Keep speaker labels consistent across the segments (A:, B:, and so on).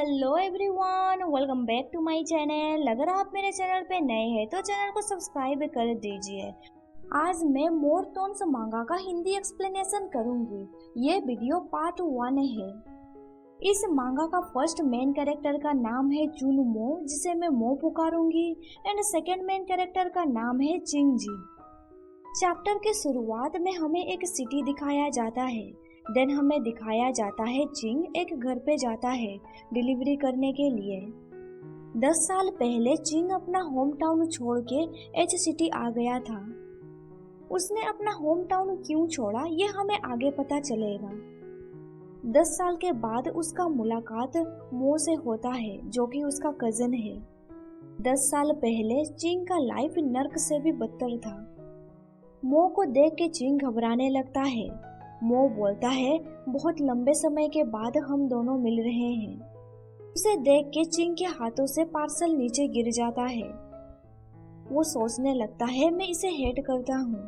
A: Hello everyone, welcome back to my channel. अगर आप मेरे चैनल पे नए हैं तो चैनल को सब्सक्राइब कर दीजिए। आज मैं मोर टोन्स मांगा का हिंदी एक्सप्लेनेशन करूंगी। ये वीडियो पार्ट 1 है। इस मांगा का फर्स्ट मेन कैरेक्टर का नाम है चुनमो, जिसे मैं मो पुकारूंगी, एंड सेकेंड मेन कैरेक्टर का नाम है चिंगजी। चैप्टर के शुरुआत में हमें एक सिटी दिखाया जाता है। देन हमें दिखाया जाता है चिंग एक घर पे जाता है डिलीवरी करने के लिए। 10 साल पहले चिंग अपना होम टाउन छोड़ के एच सिटी आ गया था। उसने अपना होम टाउन क्यों छोड़ा ये हमें आगे पता चलेगा। 10 साल के बाद उसका मुलाकात मो से होता है, जो कि उसका कजन है। 10 साल पहले चिंग का लाइफ नर्क से भी बदतर था। मो को देख के चिंग घबराने लगता है। मो बोलता है, बहुत लंबे समय के बाद हम दोनों मिल रहे हैं। उसे देख के चिंग के हाथों से पार्सल नीचे गिर जाता है। वो सोचने लगता है, मैं इसे हेट करता हूँ।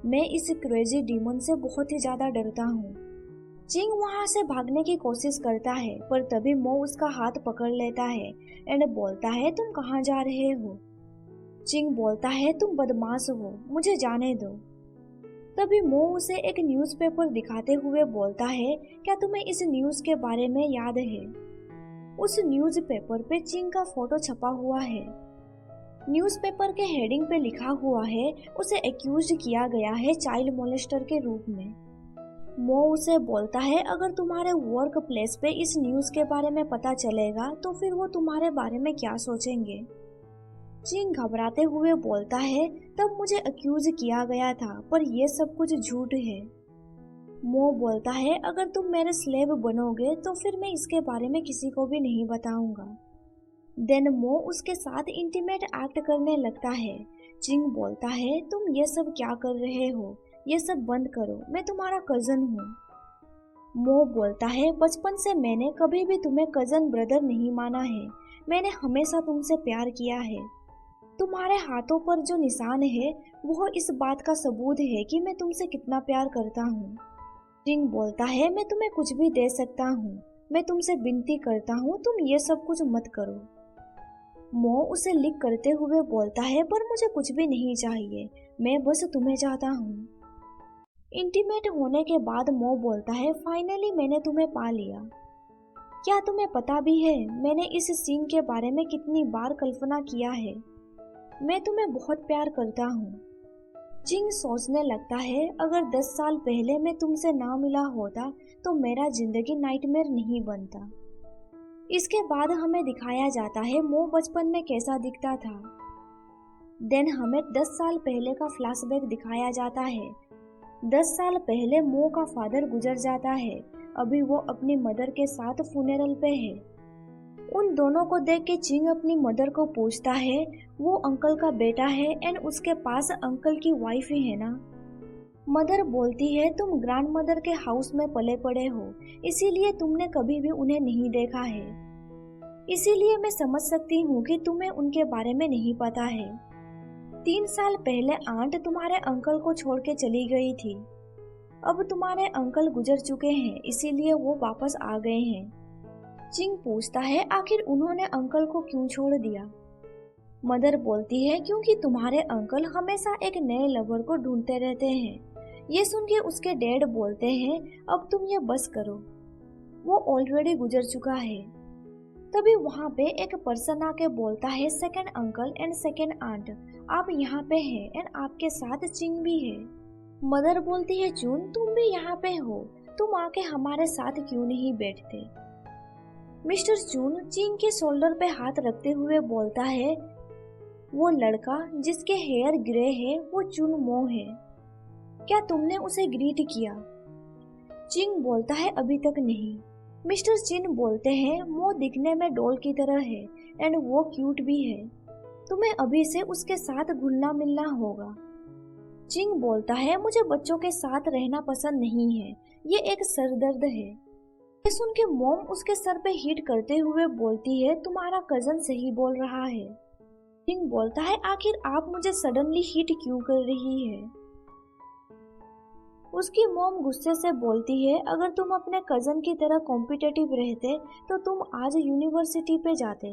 A: मैं इस क्रेजी डीमन से बहुत ही ज्यादा डरता हूँ। चिंग वहां से भागने की कोशिश करता है, पर तभी मो उसका हाथ पकड़ लेता है एंड बोलता है, तुम कहाँ जा रहे हो? चिंग बोलता है, तुम बदमाश हो, मुझे जाने दो। तभी मो उसे एक न्यूज़पेपर दिखाते हुए बोलता है, क्या तुम्हें इस न्यूज़ के बारे में याद है? उस न्यूज़पेपर पे चिंग का फोटो छपा हुआ है। न्यूज़पेपर के हेडिंग पे लिखा हुआ है, उसे एक्यूज्ड किया गया है चाइल्ड मोलेस्टर के रूप में। मो उसे बोलता है, अगर तुम्हारे वर्क प्लेस पे इस न्यूज़ के बारे में पता चलेगा तो फिर वो तुम्हारे बारे में क्या सोचेंगे? चिंग घबराते हुए बोलता है, तब मुझे अक्यूज किया गया था, पर यह सब कुछ झूठ है। मो बोलता है, अगर तुम मेरे स्लेव बनोगे तो फिर मैं इसके बारे में किसी को भी नहीं बताऊंगा। देन मो उसके साथ इंटीमेट एक्ट करने लगता है। चिंग बोलता है, तुम ये सब क्या कर रहे हो? ये सब बंद करो, मैं तुम्हारा कजन हूँ। मो बोलता है, बचपन से मैंने कभी भी तुम्हें कजन ब्रदर नहीं माना है। मैंने हमेशा तुमसे प्यार किया है। तुम्हारे हाथों पर जो निशान है वो इस बात का सबूत है कि मैं तुमसे कितना प्यार करता हूँ। चिंग बोलता है, मैं तुम्हें कुछ भी दे सकता हूँ। मैं तुमसे विनती करता हूँ, तुम ये सब कुछ मत करो। मो उसे लिख करते हुए बोलता है, पर मुझे कुछ भी नहीं चाहिए, मैं बस तुम्हें चाहता हूँ। इंटीमेट होने के बाद मो बोलता है, फाइनली मैंने तुम्हें पा लिया। क्या तुम्हें पता भी है मैंने इस सीन के बारे में कितनी बार कल्पना किया है? मैं तुम्हें बहुत प्यार करता हूँ। चिंग सोचने लगता है, अगर 10 साल पहले मैं तुमसे ना मिला होता तो मेरा जिंदगी नाइटमेयर नहीं बनता। इसके बाद हमें दिखाया जाता है मो बचपन में कैसा दिखता था। देन हमें 10 साल पहले का फ्लैशबैक दिखाया जाता है। 10 साल पहले मो का फादर गुजर जाता है। अभी वो अपनी मदर के साथ फ्यूनेरल पे है। उन दोनों को देख के चिंग अपनी मदर को पूछता है, वो अंकल का बेटा है एंड उसके पास अंकल की वाइफ ही है ना? मदर बोलती है, तुम ग्रैंड मदर के हाउस में पले पड़े हो, इसीलिए तुमने कभी भी उन्हें नहीं देखा है। इसीलिए मैं समझ सकती हूँ कि तुम्हें उनके बारे में नहीं पता है। 3 साल पहले आंट तुम्हारे अंकल को छोड़ के चली गई थी। अब तुम्हारे अंकल गुजर चुके हैं, इसीलिए वो वापस आ गए हैं। चिंग पूछता है, आखिर उन्होंने अंकल को क्यों छोड़ दिया? मदर बोलती है, क्योंकि तुम्हारे अंकल हमेशा एक नए लवर को ढूंढते रहते हैं। ये सुन के उसके डैड बोलते हैं, अब तुम ये बस करो, वो ऑलरेडी गुजर चुका है। तभी वहाँ पे एक पर्सन आके बोलता है, second uncle and second aunt, आप यहाँ पे हैं एंड आपके साथ चिंग भी है। मदर बोलती है, चुन तुम भी यहाँ पे हो, तुम आके हमारे साथ क्यों नहीं बैठते? मिस्टर चून चिंग के शोल्डर पे हाथ रखते हुए बोलता है, वो लड़का जिसके हेयर ग्रे है वो चुनमो है। क्या तुमने उसे ग्रीट किया? चिंग बोलता है, अभी तक नहीं। मिस्टर चिन बोलते हैं, वो दिखने में डॉल की तरह है एंड वो क्यूट भी है। तुम्हें अभी से उसके साथ घुलना मिलना होगा। चिंग बोलता है, मुझे बच्चों के साथ रहना पसंद नहीं है, ये एक सरदर्द है। ये सुन के मॉम उसके सर पे हिट करते हुए बोलती है, तुम्हारा कजन सही बोल रहा है। चिंग बोलता है, आखिर आप मुझे सडनली हिट क्यों कर रही है? उसकी मॉम गुस्से से बोलती है, अगर तुम अपने कजन की तरह कॉम्पिटिटिव रहते तो तुम आज यूनिवर्सिटी पे जाते।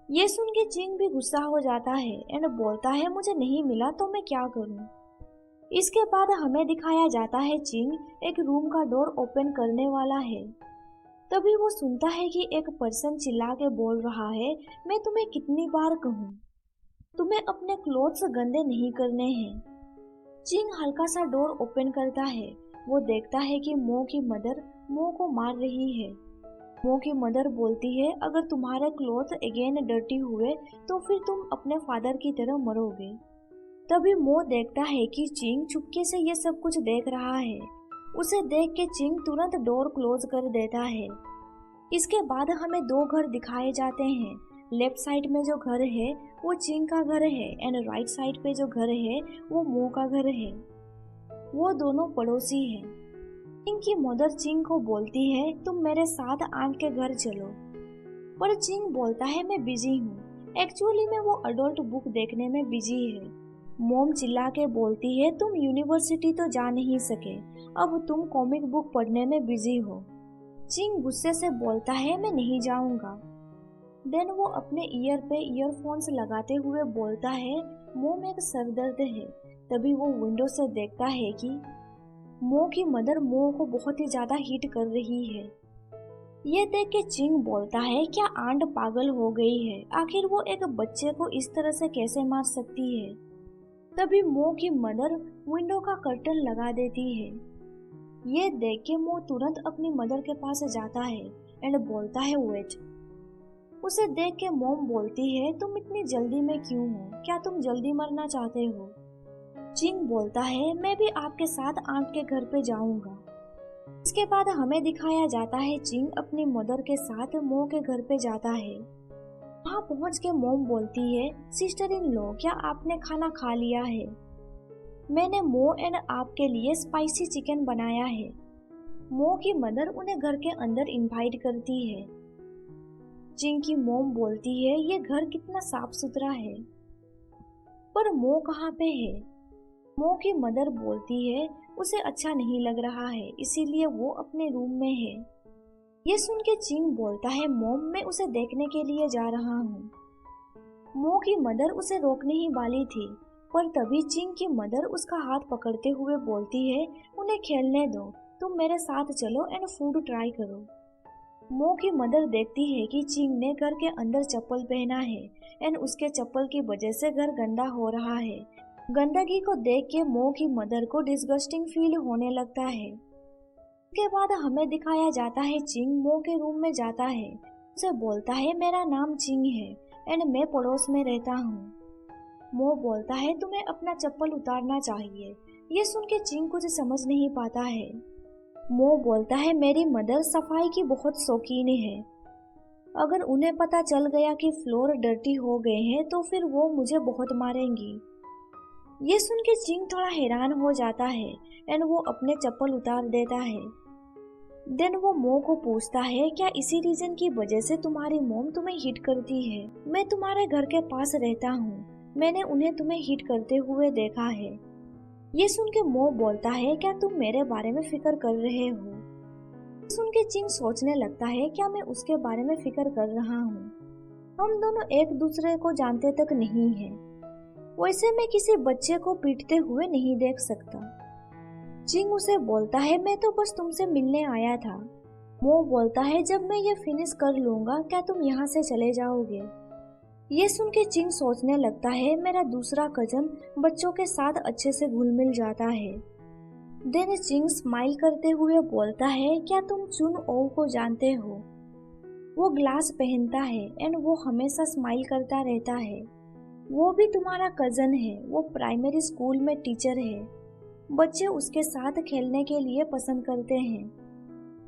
A: ये सुन के चिंग भी गुस्सा हो जाता है एंड बोलता है, मुझे नहीं मिला तो मैं क्या करूं। इसके बाद हमें दिखाया जाता है चिंग एक रूम का डोर ओपन करने वाला है। तभी वो सुनता है कि एक पर्सन चिल्ला के बोल रहा है, मैं तुम्हें कितनी बार कहूँ, तुम्हें अपने क्लोथ्स गंदे नहीं करने हैं। चिंग हल्का सा डोर ओपन करता है। वो देखता है कि मो की मदर मो को मार रही है। मो की मदर बोलती है, अगर तुम्हारे क्लोथ अगेन डर्टी हुए तो फिर तुम अपने फादर की तरह मरोगे। तभी मो देखता है कि चिंग चुपके से ये सब कुछ देख रहा है। उसे देख के चिंग तुरंत डोर क्लोज कर देता है। इसके बाद हमें दो घर दिखाए जाते हैं। लेफ्ट साइड में जो घर है वो चिंग का घर है एंड राइट साइड पे जो घर है वो मो का घर है। वो दोनों पड़ोसी हैं। चिंग की मदर चिंग को बोलती है, तुम मेरे साथ आंट के घर चलो, पर चिंग बोलता है मैं बिजी हूँ। एक्चुअली में वो अडल्ट बुक देखने में बिजी है। मॉम चिल्ला के बोलती है, तुम यूनिवर्सिटी तो जा नहीं सके, अब तुम कॉमिक बुक पढ़ने में बिजी हो। चिंग गुस्से से बोलता है, मैं नहीं जाऊंगा। देन वो अपने ईयर पे ईयरफोन्स लगाते हुए बोलता है, मॉम एक सरदर्द है। तभी वो विंडो से देखता है कि मो की मदर मो को बहुत ही ज्यादा हिट कर रही है। ये देख के चिंग बोलता है, क्या आंट पागल हो गई है, आखिर वो एक बच्चे को इस तरह से कैसे मार सकती है। तभी मो की मदर विंडो का कर्टन लगा देती है। ये देख के मो तुरंत अपनी मदर के पास जाता है एंड बोलता है, वेट। उसे देख के मॉम बोलती है, तुम इतनी जल्दी में क्यों हो, क्या तुम जल्दी मरना चाहते हो। चिंग बोलता है, मैं भी आपके साथ आंट के घर पे जाऊंगा। इसके बाद हमें दिखाया जाता है चिंग अपनी मदर के साथ मो के घर पे जाता है। वहाँ पहुँच के मॉम बोलती है, सिस्टर इन लॉ, क्या आपने खाना खा लिया है? मैंने मो एंड आपके लिए स्पाइसी चिकन बनाया है। मो की मदर उन्हें घर के अंदर इनवाइट करती है। चिंग की मॉम बोलती है, ये घर कितना साफ सुथरा है, पर मो कहाँ पे है? मो की मदर बोलती है, उसे अच्छा नहीं लग रहा है, इसीलिए वो अपने रूम में है। ये सुन के चिंग बोलता है, मॉम मैं उसे देखने के लिए जा रहा हूँ। मो की मदर उसे रोकने ही वाली थी, पर तभी चिंग की मदर उसका हाथ पकड़ते हुए बोलती है, उन्हें खेलने दो, तुम मेरे साथ चलो एंड फूड ट्राई करो। मो की मदर देखती है कि चिंग ने घर के अंदर चप्पल पहना है एंड उसके चप्पल की वजह से घर गंदा हो रहा है। गंदगी को देख के मो की मदर को डिस्गस्टिंग फील होने लगता है। इसके बाद हमें दिखाया जाता है चिंग मो के रूम में जाता है। उसे बोलता है, मेरा नाम चिंग है एंड मैं पड़ोस में रहता हूँ। मो बोलता है, तुम्हें अपना चप्पल उतारना चाहिए। ये सुन के चिंग कुछ समझ नहीं पाता है। मो बोलता है, मेरी मदर सफाई की बहुत शौकीन है, अगर उन्हें पता चल गया कि फ्लोर डर्टी हो गए हैं तो फिर वो मुझे बहुत मारेंगी। ये सुन के चिंग थोड़ा हैरान हो जाता है एंड वो अपने चप्पल उतार देता है। देन वो मो को पूछता है, क्या इसी रीजन की वजह से तुम्हारी मॉम तुम्हें हिट करती है? मैं तुम्हारे घर के पास रहता हूँ, मैंने उन्हें तुम्हें हिट करते हुए देखा है। ये सुन के मो बोलता है, क्या तुम मेरे बारे में फिक्र कर रहे हो? सुन के चिंग सोचने लगता है, क्या मैं उसके बारे में फिक्र कर रहा हूँ? हम दोनों एक दूसरे को जानते तक नहीं हैं। वैसे मैं किसी बच्चे को पीटते हुए नहीं देख सकता। चिंग उसे बोलता है, मैं तो बस तुमसे मिलने आया था। मो बोलता है, जब मैं ये फिनिश कर लूंगा क्या तुम यहाँ से चले जाओगे? ये सुन के चिंग सोचने लगता है, मेरा दूसरा कजन बच्चों के साथ अच्छे से घुल मिल जाता है। देन चिंग स्माइल करते हुए बोलता है, क्या तुम चुन ओ को जानते हो? वो ग्लास पहनता है एंड वो हमेशा स्माइल करता रहता है। वो भी तुम्हारा कजन है, वो प्राइमरी स्कूल में टीचर है। बच्चे उसके साथ खेलने के लिए पसंद करते हैं।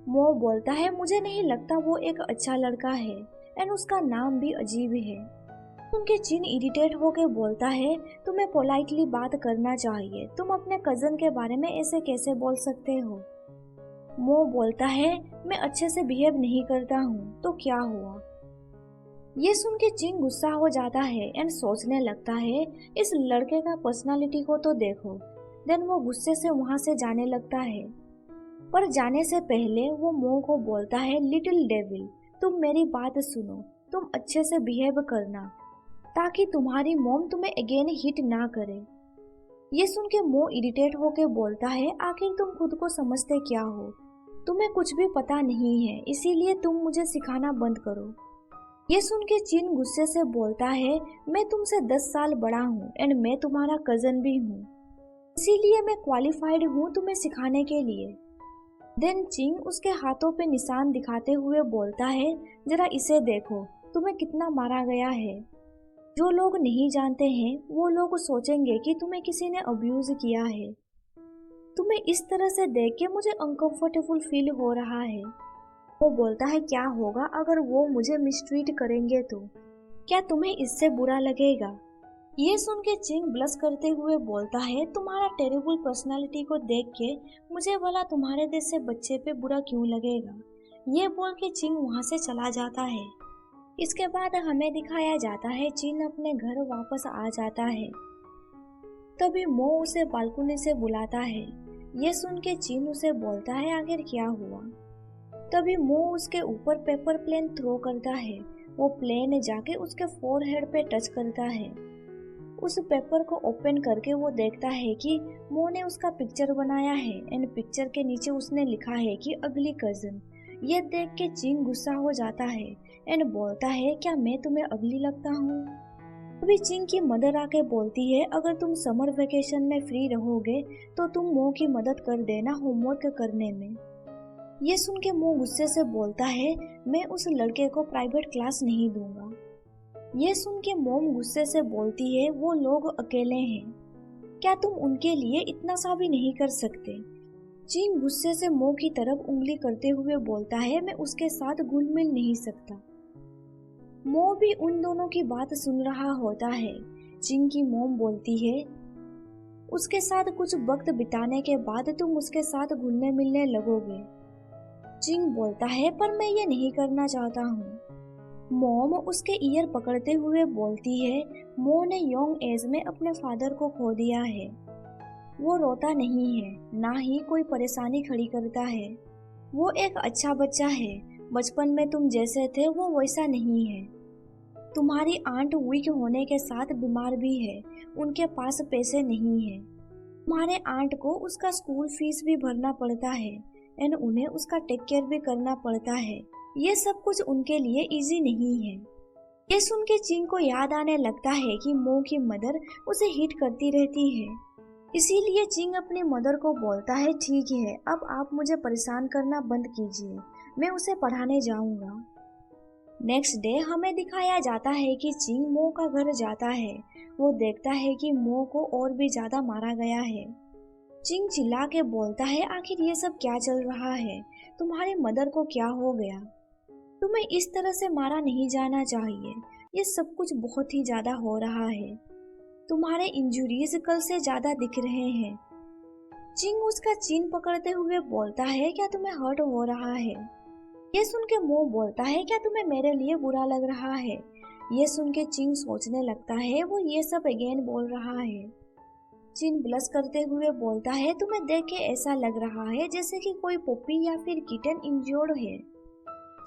A: मो बोलता है, मुझे नहीं लगता वो एक अच्छा लड़का है एंड उसका नाम भी अजीब है। उनके चिन इरिटेट होके बोलता है, तुम्हें पोलाइटली बात करना चाहिए, तुम अपने कजन के बारे में ऐसे कैसे बोल सकते हो? मो बोलता है, मैं अच्छे से बिहेव नहीं करता हूँ तो क्या हुआ? ये सुन के चिंग गुस्सा हो जाता है एंड सोचने लगता है, इस लड़के का पर्सनालिटी को तो देखो, देन वो गुस्से से वहाँ से जाने लगता है। पर जाने से पहले वो मो को बोलता है, लिटिल डेविल, तुम मेरी बात सुनो, तुम अच्छे से बिहेव करना ताकि तुम्हारी मॉम तुम्हें अगेन हिट ना करे। ये सुन के मो इरिटेट होके बोलता है, आखिर तुम खुद को समझते क्या हो, तुम्हें कुछ भी पता नहीं है, इसीलिए तुम मुझे सिखाना बंद करो। ये सुन के चिन गुस्से से बोलता है, मैं तुमसे 10 साल बड़ा हूँ एंड मैं तुम्हारा कजन भी हूँ, इसीलिए मैं क्वालिफाइड हूँ तुम्हें सिखाने के लिए। देन चिंग उसके हाथों पे निशान दिखाते हुए बोलता है, जरा इसे देखो, तुम्हें कितना मारा गया है। जो लोग नहीं जानते हैं वो लोग सोचेंगे कि तुम्हें किसी ने अब्यूज किया है। तुम्हें इस तरह से देख के मुझे अनकंफर्टेबल फील हो रहा है। वो बोलता है, क्या होगा अगर वो मुझे मिसट्रीट करेंगे तो? क्या तुम्हें इससे बुरा लगेगा? ये सुन के चिंग ब्लश करते हुए बोलता है, तुम्हारा टेरिबल पर्सनालिटी को देख के मुझे भला तुम्हारे जैसे बच्चे पे बुरा क्यों लगेगा। ये बोल के चिंग वहाँ से चला जाता है। इसके बाद हमें दिखाया जाता है चिन अपने घर वापस आ जाता है। तभी मो उसे बालकनी से बुलाता है। ये सुन के चिन उसे बोलता है, आखिर क्या हुआ। तभी मो उसके ऊपर पेपर प्लेन थ्रो करता है। वो प्लेन जाके उसके फोरहेड पे टच करता है। उस पेपर को ओपन करके वो देखता है कि मो ने उसका पिक्चर बनाया है एंड पिक्चर के नीचे उसने लिखा है कि अगली कजन। ये देख के चिंग गुस्सा हो जाता है एंड बोलता है, क्या मैं तुम्हें अगली लगता हूँ? अभी चिंग की मदर आके बोलती है, अगर तुम समर वेकेशन में फ्री रहोगे तो तुम मो की मदद कर देना होमवर्क करने में। ये सुन के मो गुस्से से बोलता है, मैं उस लड़के को प्राइवेट क्लास नहीं दूंगा। ये सुन के मोम गुस्से से बोलती है, वो लोग अकेले हैं, क्या तुम उनके लिए इतना सा भी नहीं कर सकते? चिंग गुस्से से मो की तरफ उंगली करते हुए बोलता है, मैं उसके साथ घुल मिल नहीं सकता। मो भी उन दोनों की बात सुन रहा होता है। चिंग की मोम बोलती है, उसके साथ कुछ वक्त बिताने के बाद तुम उसके साथ घुलने मिलने लगोगे। चिंग बोलता है, पर मैं ये नहीं करना चाहता हूँ। मोम उसके ईयर पकड़ते हुए बोलती है, मो ने यंग एज में अपने फादर को खो दिया है। वो रोता नहीं है, ना ही कोई परेशानी खड़ी करता है। वो एक अच्छा बच्चा है। बचपन में तुम जैसे थे वो वैसा नहीं है। तुम्हारी आंट वीक होने के साथ बीमार भी है, उनके पास पैसे नहीं है। तुम्हारे आंट को उसका स्कूल फीस भी भरना पड़ता है एंड उन्हें उसका टेक केयर भी करना पड़ता है। ये सब कुछ उनके लिए इजी नहीं है। ये सुन के चिंग को याद आने लगता है कि मो की मदर उसे हिट करती रहती है। इसीलिए चिंग अपनी मदर को बोलता है, ठीक है, अब आप मुझे परेशान करना बंद कीजिए, मैं उसे पढ़ाने जाऊंगा। नेक्स्ट डे हमें दिखाया जाता है कि चिंग मो का घर जाता है। वो देखता है कि मो को और भी ज्यादा मारा गया है। चिंग चिल्ला के बोलता है, आखिर ये सब क्या चल रहा है? तुम्हारी मदर को क्या हो गया? तुम्हें इस तरह से मारा नहीं जाना चाहिए। ये सब कुछ बहुत ही ज्यादा हो रहा है। तुम्हारे इंजुरीज कल से ज्यादा दिख रहे हैं। चिंग उसका चिन पकड़ते हुए बोलता है, क्या तुम्हें हर्ट हो रहा है? ये सुन के मो बोलता है, क्या तुम्हें मेरे लिए बुरा लग रहा है? ये सुन के चिंग सोचने लगता है वो ये सब अगेन बोल रहा है। चिन ब्लश करते हुए बोलता है, तुम्हें देख के ऐसा लग रहा है जैसे कि कोई पपी या फिर किटन इंजर्ड है।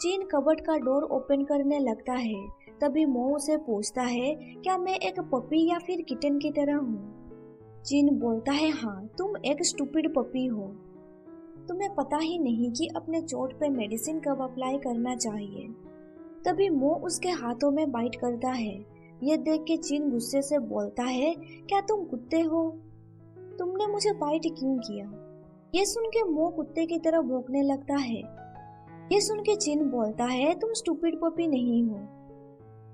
A: चिन कबर्ड का डोर ओपन करने लगता है। तभी मो उसे पूछता है, क्या मैं एक पपी या फिर किटन की तरह हूँ? चिन बोलता है, हाँ, तुम एक स्टूपिड पपी हो। तुम्हें पता ही नहीं कि अपने चोट पे मेडिसिन कब अप्लाई करना चाहिए। तभी मो उसके हाथों में बाइट करता है। ये देख के चिन गुस्से से बोलता है, क्या तुम कुत्ते हो? तुमने मुझे बाइट क्यों किया? ये सुन के मो कुत्ते की तरह भौंकने लगता है। ये सुन के चिन बोलता है, तुम स्टूपिड पपी नहीं हो,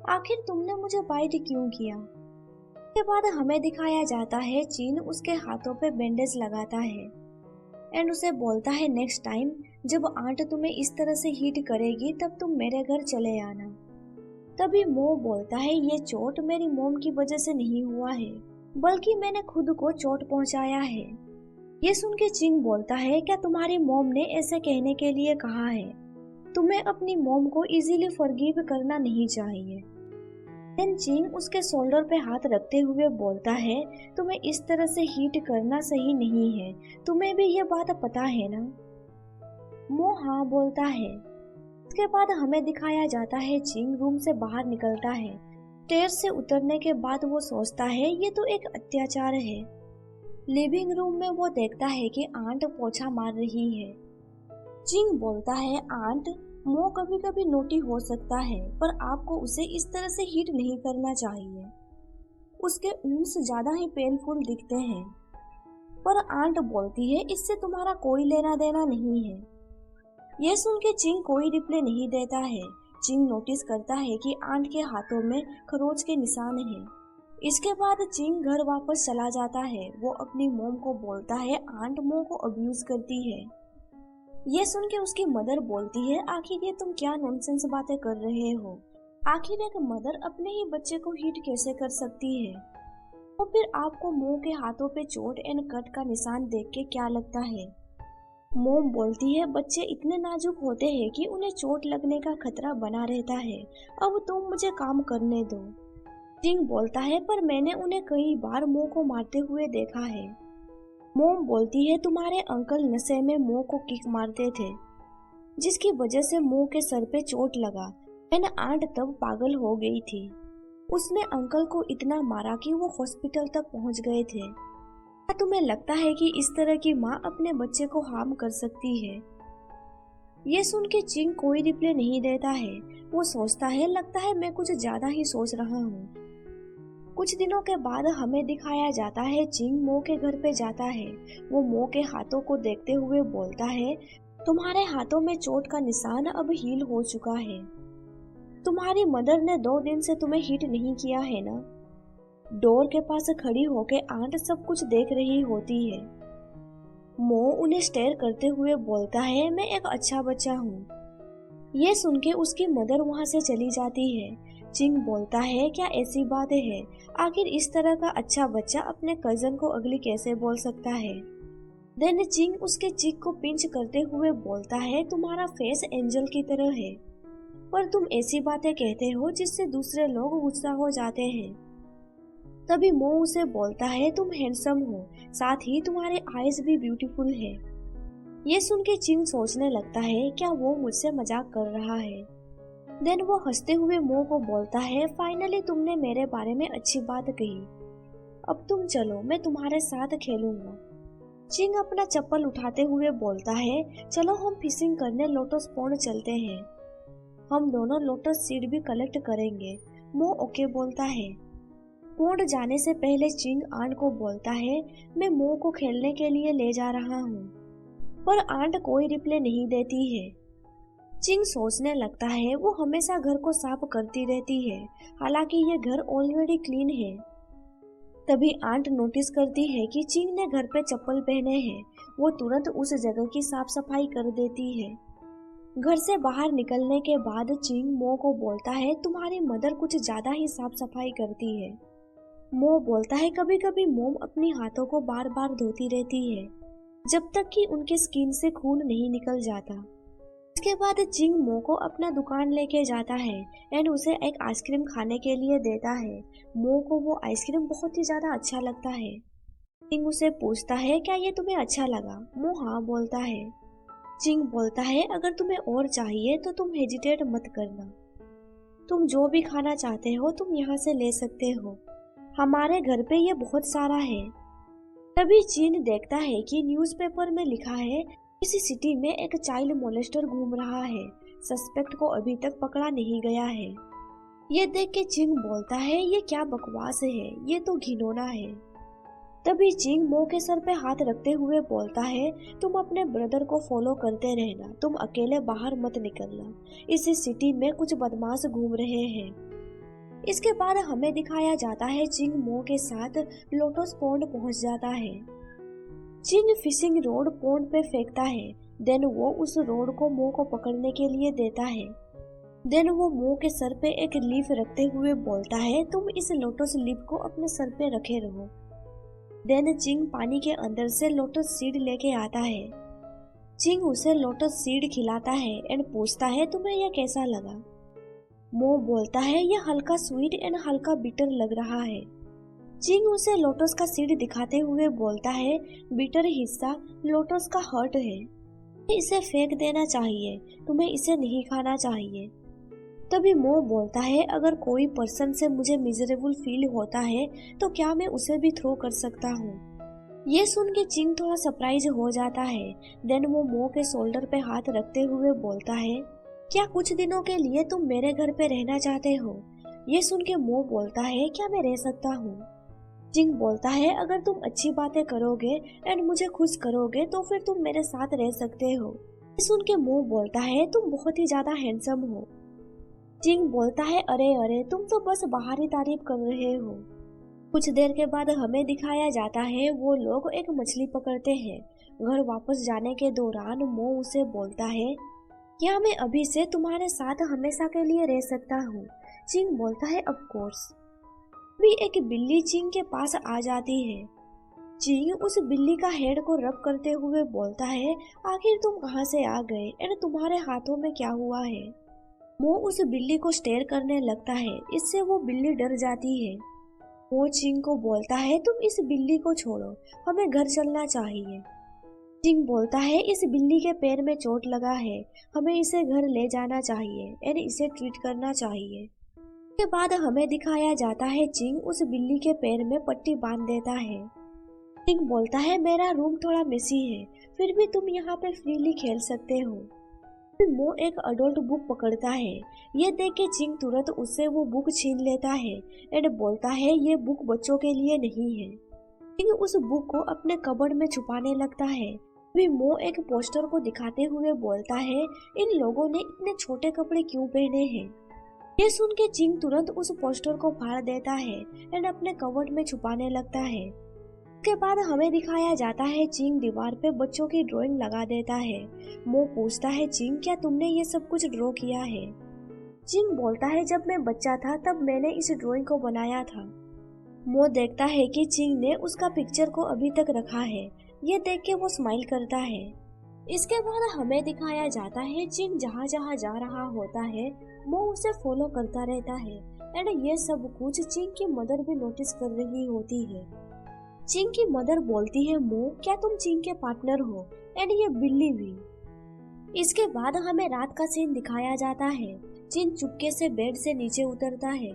A: आखिर तुमने मुझे बाइट क्यों किया? के बाद हमें दिखाया जाता है चिन उसके हाथों पे बैंडेज लगाता है एंड उसे बोलता है, नेक्स्ट टाइम जब आंट तुम्हें इस तरह से हीट करेगी तब तुम मेरे घर चले आना। तभी मो बोलता है, ये चोट मेरी मोम की वजह से नहीं हुआ है, बल्कि मैंने खुद को चोट पहुंचाया है। ये सुन के चिंग बोलता है, क्या तुम्हारी मोम ने ऐसे कहने के लिए कहा है? तुम्हें अपनी मोम को इजीली फॉरगिव करना नहीं चाहिए। देन चिंग उसके शोल्डर पे हाथ रखते हुए बोलता है, तुम्हें इस तरह से हीट करना सही नहीं है, तुम्हें भी ये बात पता है ना? मो हाँ बोलता है। इसके बाद हमें दिखाया जाता है चिंग रूम से बाहर निकलता है। स्टेयर्स से उतरने के बाद वो सोचता है ये तो एक अत्याचार है। लिविंग रूम में वो देखता है कि आंट पोछा मार रही है। चिंग बोलता है, आंट, मो कभी कभी नोटी हो सकता है, पर आपको उसे इस तरह से हिट नहीं करना चाहिए। उसके ऊंस ज्यादा ही पेनफुल दिखते हैं। पर आंट बोलती है, इससे तुम्हारा कोई लेना देना नहीं है। यह सुन के चिंग कोई रिप्लाई नहीं देता है। चिंग नोटिस करता है कि आंट के हाथों में खरोच के निशान हैं। इसके बाद चिंग घर वापस चला जाता है। वो अपनी मॉम को बोलता है, आंट मो को अब्यूज करती है। ये सुन के उसकी मदर बोलती है, आखिर ये तुम क्या नॉनसेंस बातें कर रहे हो? आखिर एक मदर अपने ही बच्चे को हिट कैसे कर सकती है? तो फिर आपको मो के हाथों पे चोट एंड कट का निशान देख के क्या लगता है? मोम बोलती है, बच्चे इतने नाजुक होते हैं कि उन्हें चोट लगने का खतरा बना रहता है। अब तुम मुझे काम करने दो। चिंग बोलता है, पर मैंने उन्हें कई बार मो को मारते हुए देखा है। मोम बोलती है, तुम्हारे अंकल नशे में मो को किक मारते थे, जिसकी वजह से मो के सर पे चोट लगा। एंड आंट तब पागल हो गई थी। उसने अंकल को इतना मारा कि वो हॉस्पिटल तक पहुंच गए थे। क्या तुम्हें लगता है कि इस तरह की माँ अपने बच्चे को हार्म कर सकती है? ये सुन के चिंग कोई रिप्लाई नहीं देता है। वो सोचता है, लगता है मैं कुछ ज्यादा ही सोच रहा हूँ। कुछ दिनों के बाद हमें दिखाया जाता है चिंग मो के घर पे जाता है। वो मो के हाथों को देखते हुए बोलता है, तुम्हारे हाथों में चोट का निशान अब हील हो चुका है। तुम्हारी मदर ने 2 दिन से तुम्हें हिट नहीं किया है ना? डोर के पास खड़ी होके आंट सब कुछ देख रही होती है। मो उन्हें स्टेयर करते हुए बोलता है, मैं एक अच्छा बच्चा हूँ। ये सुन के उसकी मदर वहाँ से चली जाती है। चिंग बोलता है, क्या ऐसी बात है? आखिर इस तरह का अच्छा बच्चा अपने कजन को अगली कैसे बोल सकता है? देन चिंग उसके चिक को पिंच करते हुए बोलता है, तुम्हारा फेस एंजल की तरह है, पर तुम ऐसी बातें कहते हो जिससे दूसरे लोग गुस्सा हो जाते हैं। तभी मो उसे बोलता है, तुम हैंडसम हो, साथ ही तुम्हारे आईज भी ब्यूटीफुल है। ये सुन के चिंग सोचने लगता है, क्या वो मुझसे मजाक कर रहा है? देन वो हंसते हुए मो को बोलता है, फाइनली तुमने मेरे बारे में अच्छी बात कही। अब तुम चलो, मैं तुम्हारे साथ खेलूंगा। चिंग अपना चप्पल उठाते हुए बोलता है, चलो हम फिशिंग करने लोटस पॉन्ड चलते हैं। हम दोनों लोटस सीड भी कलेक्ट करेंगे। मो ओके बोलता है। पॉन्ड जाने से पहले चिंग आंट को बोलता है, मैं मो को खेलने के लिए ले जा रहा हूँ। पर आंट कोई रिप्लाई नहीं देती है। चिंग सोचने लगता है, वो हमेशा घर को साफ करती रहती है, हालांकि ये घर ऑलरेडी क्लीन है। तभी आंट नोटिस करती है कि चिंग ने घर पे चप्पल पहने हैं। वो तुरंत उस जगह की साफ सफाई कर देती है। घर से बाहर निकलने के बाद चिंग मो को बोलता है, तुम्हारी मदर कुछ ज्यादा ही साफ सफाई करती है। मो बोलता है, कभी कभी मोम अपनी हाथों को बार बार धोती रहती है, जब तक कि उनके स्किन से खून नहीं निकल जाता। इसके बाद चिंग मो को अपना दुकान लेके जाता है एंड उसे एक आइसक्रीम खाने के लिए देता है। मो को वो आइसक्रीम बहुत ही ज्यादा अच्छा लगता है। चिंग उसे पूछता है, क्या ये तुम्हें अच्छा लगा? मो हाँ बोलता है। चिंग बोलता है, अगर तुम्हें और चाहिए तो तुम हेजिटेट मत करना। तुम जो भी खाना चाहते हो तुम यहाँ से ले सकते हो, हमारे घर पे ये बहुत सारा है। तभी चिंग देखता है कि न्यूज़पेपर में लिखा है, किसी सिटी में एक चाइल्ड मोलेस्टर घूम रहा है, सस्पेक्ट को अभी तक पकड़ा नहीं गया है। ये देख के चिंग बोलता है, ये क्या बकवास है, ये तो घिनौना है। तभी चिंग मो के सर पे हाथ रखते हुए बोलता है, तुम अपने ब्रदर को फॉलो करते रहना, तुम अकेले बाहर मत निकलना, इस सिटी में कुछ बदमाश घूम रहे हैं। इसके बाद हमें दिखाया जाता है चिंग मो के साथ लोटस पॉन्ड पहुंच जाता है। चिंग फिशिंग रोड पॉन्ड पे फेंकता है। देन वो उस रोड को मो को पकड़ने के लिए देता है। देन वो मो के सर पे एक लीफ रखते हुए बोलता है, तुम इस लोटस लीफ को अपने सर पे रखे रहो। देन चिंग पानी के अंदर से लोटस सीड लेके आता है। चिंग उसे लोटस सीड खिलाता है एंड पूछता है, तुम्हें यह कैसा लगा? मो बोलता है ये हल्का स्वीट एंड हल्का बिटर लग रहा है। चिंग उसे लोटस का सीड दिखाते हुए बोलता है बिटर हिस्सा लोटस का हर्ट है, इसे फेंक देना चाहिए, तुम्हें इसे नहीं खाना चाहिए। तभी मो बोलता है अगर कोई पर्सन से मुझे मिजरेबल फील होता है तो क्या मैं उसे भी थ्रो कर सकता हूँ। ये सुन के चिंग थोड़ा सरप्राइज हो जाता है। देन वो मो के शोल्डर पे हाथ रखते हुए बोलता है क्या कुछ दिनों के लिए तुम मेरे घर पे रहना चाहते हो। ये सुन के मो बोलता है क्या मैं रह सकता हूँ। चिंग बोलता है अगर तुम अच्छी बातें करोगे एंड मुझे खुश करोगे तो फिर तुम मेरे साथ रह सकते हो। ये सुन के मो बोलता है तुम बहुत ही ज्यादा हैंडसम हो। चिंग बोलता है अरे अरे तुम तो बस बाहरी तारीफ कर रहे हो। कुछ देर के बाद हमें दिखाया जाता है वो लोग एक मछली पकड़ते हैं। घर वापस जाने के दौरान मो उसे बोलता है क्या मैं अभी से तुम्हारे साथ हमेशा के लिए रह सकता हूँ। चिंग बोलता है ऑफ कोर्स। अभी एक बिल्ली चिंग के पास आ जाती है। चिंग उस बिल्ली का हेड को रब करते हुए बोलता है आखिर तुम कहाँ से आ गए एंड तुम्हारे हाथों में क्या हुआ है। मो उस बिल्ली को स्टेयर करने लगता है, इससे वो बिल्ली डर जाती है। वो चिंग को बोलता है तुम इस बिल्ली को छोड़ो, हमें घर चलना चाहिए। चिंग बोलता है इस बिल्ली के पैर में चोट लगा है, हमें इसे घर ले जाना चाहिए और इसे ट्रीट करना चाहिए। के बाद हमें दिखाया जाता है चिंग उस बिल्ली के पैर में पट्टी बांध देता है। चिंग बोलता है मेरा रूम थोड़ा मेसी है, फिर भी तुम यहाँ पे फ्रीली खेल सकते हो। मो एक अडल्ट बुक पकड़ता है। ये देख के चिंग तुरंत उससे वो बुक छीन लेता है एंड बोलता है ये बुक बच्चों के लिए नहीं है। चिंग उस बुक को अपने कबर्ड में छुपाने लगता है। भी मो एक पोस्टर को दिखाते हुए बोलता है इन लोगों ने इतने छोटे कपड़े क्यों पहने हैं। ये सुन के चिंग तुरंत उस पोस्टर को फाड़ देता है एंड अपने कबर्ड में छुपाने लगता है। उसके बाद हमें दिखाया जाता है चिंग दीवार पे बच्चों की ड्राइंग लगा देता है। मो पूछता है चिंग क्या तुमने ये सब कुछ ड्रॉ किया है। चिंग बोलता है जब मैं बच्चा था तब मैंने इस ड्राइंग को बनाया था। मो देखता है कि चिंग ने उसका पिक्चर को अभी तक रखा है। ये देख के वो स्माइल करता है। इसके बाद हमें दिखाया जाता है चिंग जहाँ जहाँ जा रहा होता है मो उसे फॉलो करता रहता है एंड ये सब कुछ चिंग की मदर भी नोटिस कर रही होती है। चिंग की मदर बोलती है मो क्या तुम चिंग के पार्टनर हो एंड ये बिल्ली भी। इसके बाद हमें रात का सीन दिखाया जाता है। चिंग चुपके से बेड से नीचे उतरता है।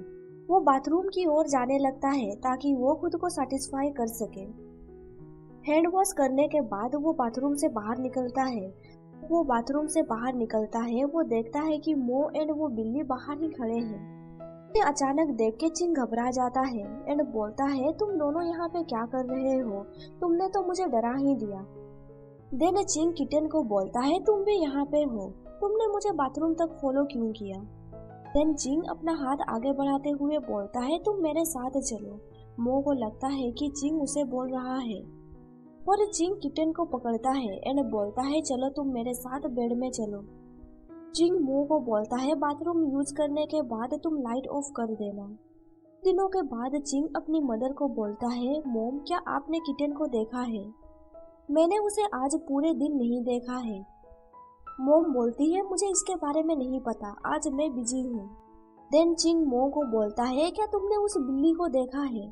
A: वो बाथरूम की ओर जाने लगता है ताकि वो खुद को सेटिस्फाई कर सके। हैंड वॉश करने के बाद वो बाथरूम से बाहर निकलता है। वो बाथरूम से बाहर निकलता है वो देखता है कि मो एंड वो बिल्ली बाहर ही खड़े हैं। अचानक देख के चिंग घबरा जाता है एंड बोलता है तुम दोनों यहाँ पे क्या कर रहे हो, तुमने तो मुझे डरा ही दिया। देन चिंग किटन को बोलता है तुम भी यहाँ पे हो, तुमने मुझे बाथरूम तक फॉलो क्यों किया। देन चिंग अपना हाथ आगे बढ़ाते हुए बोलता है तुम मेरे साथ चलो। मो को लगता है कि चिंग उसे बोल रहा है और चिंग किटन को पकड़ता है एंड बोलता है चलो तुम मेरे साथ बेड में चलो। चिंग मो को बोलता है बाथरूम यूज करने के बाद तुम लाइट ऑफ कर देना। दिनों के बाद चिंग अपनी मदर को बोलता है मोम क्या आपने किटन को देखा है, मैंने उसे आज पूरे दिन नहीं देखा है। मोम बोलती है मुझे इसके बारे में नहीं पता, आज मैं बिजी हूँ। देन चिंग मो को बोलता है क्या तुमने उस बिल्ली को देखा है।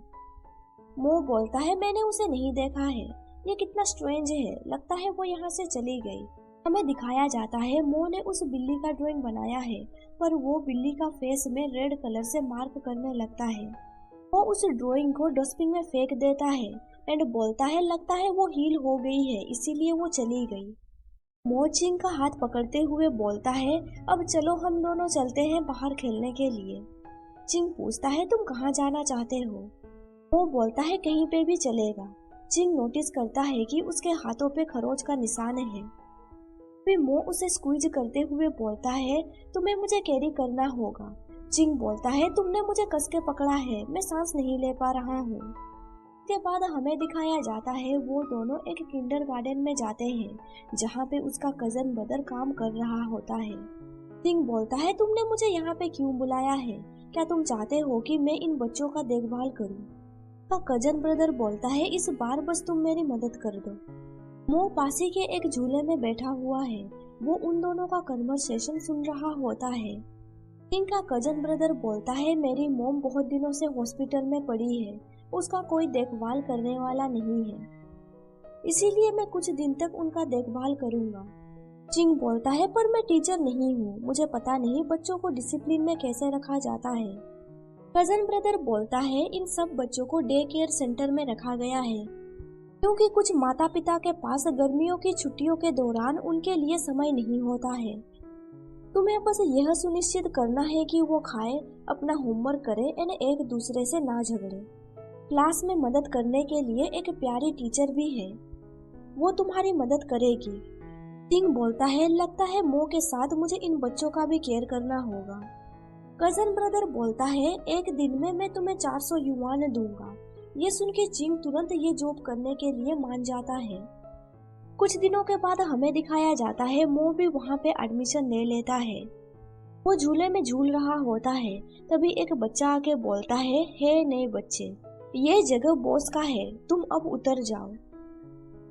A: मो बोलता है मैंने उसे नहीं देखा है, ये कितना स्ट्रेंज है, लगता है वो यहाँ से चली गई। हमें दिखाया जाता है मो ने उस बिल्ली का ड्राइंग बनाया है पर वो बिल्ली का फेस में रेड कलर से मार्क करने लगता है। वो उस ड्राइंग को डस्टबिन में फेंक देता है एंड बोलता है लगता है वो हील हो गई है इसीलिए वो चली गई। मो चिंग का हाथ पकड़ते हुए बोलता है अब चलो हम दोनों चलते हैं बाहर खेलने के लिए। चिंग पूछता है तुम कहाँ जाना चाहते हो। वो बोलता है कहीं पे भी चलेगा। चिंग नोटिस करता है कि उसके हाथों पे खरोच का निशान है। फिर मो उसे स्क्वीज करते हुए बोलता है तुम्हें मुझे कैरी करना होगा। चिंग बोलता है तुमने मुझे कस के पकड़ा है, मैं सांस नहीं ले पा रहा हूँ। इसके बाद हमें दिखाया जाता है वो दोनों एक किंडरगार्टन में जाते हैं जहाँ पे उसका कजन ब्रदर काम कर रहा होता है। चिंग बोलता है तुमने मुझे यहाँ पे क्यों बुलाया है, क्या तुम चाहते हो कि मैं इन बच्चों का देखभाल करूँ। कजन ब्रदर बोलता है इस बार बस तुम मेरी मदद कर दो। मो पासी के एक झूले में बैठा हुआ है, वो उन दोनों का कन्वर्सेशन सुन रहा होता है। चिंग का कजन ब्रदर बोलता है मेरी मॉम बहुत दिनों से हॉस्पिटल में पड़ी है, उसका कोई देखभाल करने वाला नहीं है, इसीलिए मैं कुछ दिन तक उनका देखभाल करूंगा। चिंग बोलता है पर मैं टीचर नहीं हूँ, मुझे पता नहीं बच्चों को डिसिप्लिन में कैसे रखा जाता है। कजन ब्रदर बोलता है इन सब बच्चों को डे केयर सेंटर में रखा गया है क्योंकि कुछ माता पिता के पास गर्मियों की छुट्टियों के दौरान उनके लिए समय नहीं होता है। तुम्हें बस यह सुनिश्चित करना है कि वो खाए, अपना होमवर्क करे और एक दूसरे से ना झगड़े। क्लास में मदद करने के लिए एक प्यारी टीचर भी है, वो तुम्हारी मदद करेगी। चिंग बोलता है लगता है मो के साथ मुझे इन बच्चों का भी केयर करना होगा। कजन ब्रदर बोलता है एक दिन में मैं तुम्हें 400 युआन दूंगा। ये सुन के चिंग तुरंत ये जॉब करने के लिए मान जाता है। कुछ दिनों के बाद हमें दिखाया जाता है मो भी वहाँ पे एडमिशन ले लेता है। वो झूले में झूल रहा होता है, तभी एक बच्चा आके बोलता है हे नए बच्चे, ये जगह बॉस का है, तुम अब उतर जाओ।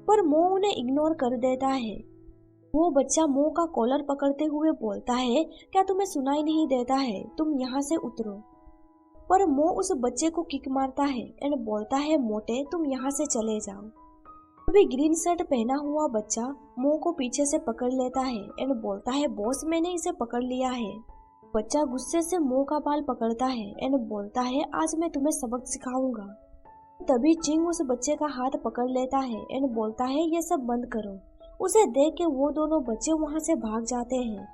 A: पर मो उन्हें इग्नोर कर देता है। वो बच्चा मो का कॉलर पकड़ते हुए बोलता है क्या तुम्हें सुनाई नहीं देता है, तुम यहाँ से उतरो। पर मो उस बच्चे को किक मारता है एंड बोलता है मोटे तुम यहाँ से चले जाओ। अभी ग्रीन शर्ट पहना हुआ बच्चा मो को पीछे से पकड़ लेता है एंड बोलता है बॉस मैंने इसे पकड़ लिया है। बच्चा गुस्से से मो का बाल पकड़ता है एंड बोलता है आज मैं तुम्हें सबक सिखाऊंगा। तभी चिंग उस बच्चे का हाथ पकड़ लेता है एंड बोलता है ये सब बंद करो। उसे देख के वो दोनों बच्चे वहाँ से भाग जाते हैं।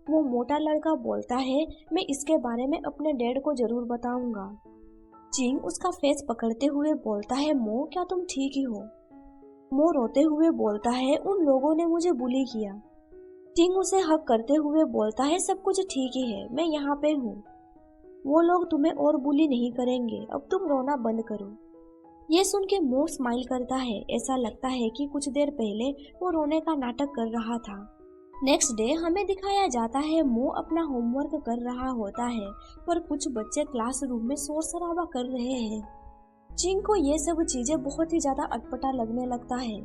A: वो मोटा लड़का बोलता है मैं इसके बारे में अपने डैड को जरूर बताऊंगा। चिंग उसका फेस पकड़ते हुए बोलता है मो क्या तुम ठीक ही हो। मो रोते हुए बोलता है उन लोगों ने मुझे बुली किया। चिंग उसे हक करते हुए बोलता है सब कुछ ठीक ही है, मैं यहाँ पे हूँ, वो लोग तुम्हें और बुली नहीं करेंगे, अब तुम रोना बंद करो। ये सुन के मो स्माइल करता है, ऐसा लगता है कि कुछ देर पहले वो रोने का नाटक कर रहा था। नेक्स्ट डे हमें दिखाया जाता है मो अपना होमवर्क कर रहा होता है पर कुछ बच्चे क्लासरूम में शोर शराबा कर रहे हैं। चिंग को ये सब चीजें बहुत ही ज्यादा अटपटा लगने लगता है।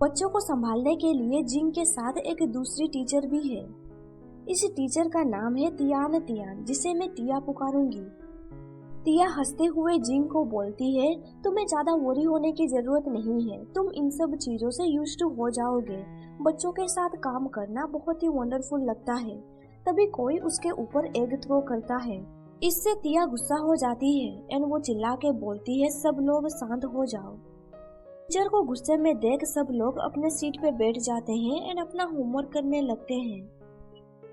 A: बच्चों को संभालने के लिए जिंग के साथ एक दूसरी टीचर भी है। इस टीचर का नाम है तियान तियान, जिसे मैं तिया पुकारूंगी। तिया हंसते हुए जिंग को बोलती है तुम्हें ज्यादा वरी होने की जरूरत नहीं है, तुम इन सब चीजों से यूज्ड टू हो जाओगे। बच्चों के साथ काम करना बहुत ही वंडरफुल लगता है। तभी कोई उसके ऊपर एग थ्रो करता है, इससे तिया गुस्सा हो जाती है एंड वो चिल्ला के बोलती है सब लोग शांत हो जाओ। टीचर को गुस्से में देख सब लोग अपने सीट पे बैठ जाते हैं एंड अपना होमवर्क करने लगते हैं।